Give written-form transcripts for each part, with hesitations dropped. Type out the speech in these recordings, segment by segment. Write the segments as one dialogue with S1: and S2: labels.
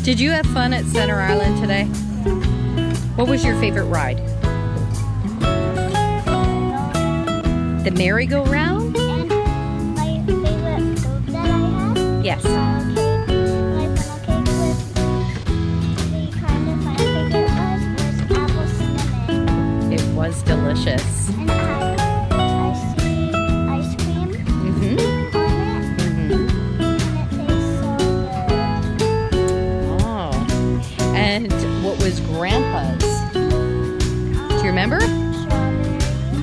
S1: Did you have fun at Center Island today? What was your favorite ride? The merry-go-round?
S2: And my favorite food that I had?
S1: Yes.
S2: Funnel cake with the kind of funnel cake it was apple cinnamon.
S1: It was delicious.
S2: And it had ice cream
S1: Mm-hmm.
S2: on it.
S1: Mm-hmm.
S2: And it tastes so good.
S1: Oh. And what was Grandpa's? Do you remember?
S2: Strawberry.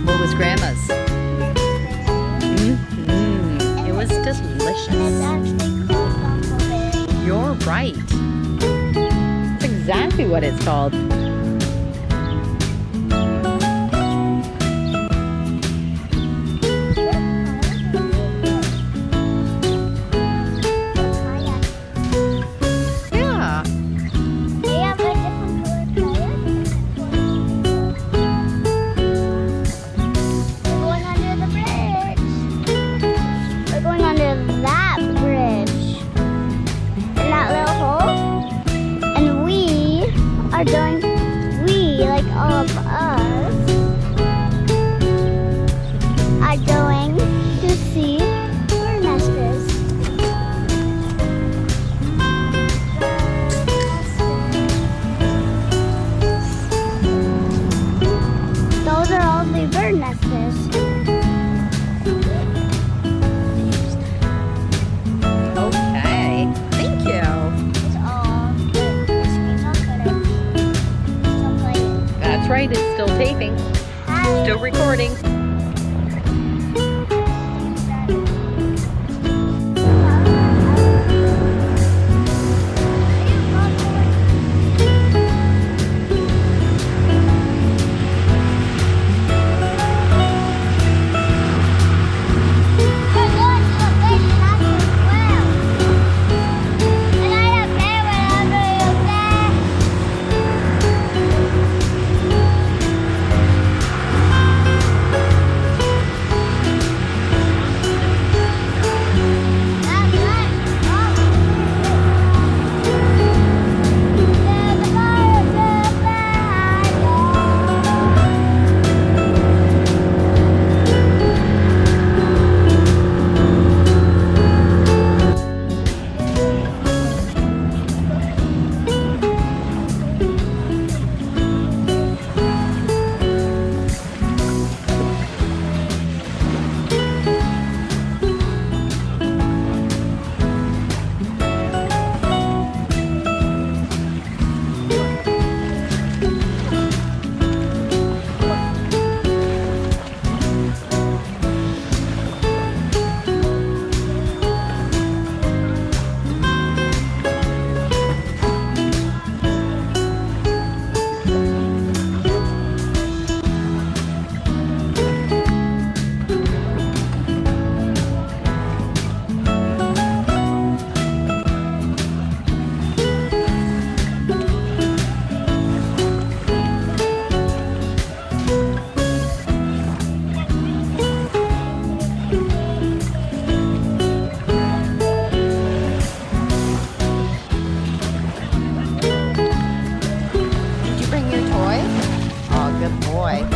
S1: What was Grandma's? Mm-hmm. It was
S2: It's
S1: delicious.
S2: actually called Bumbleberry.
S1: You're right. That's exactly what it's called. Yeah.
S2: They have a different color We're going under the bridge. We're going under that bridge. In that little hole. And we are going, like all of us, are going to see bird nesters. Those are all the bird nesters.
S1: Okay. Thank you.
S2: It's all the screen's not good. Still playing.
S1: That's right. It's still taping.
S2: Hi.
S1: Still recording. Good boy.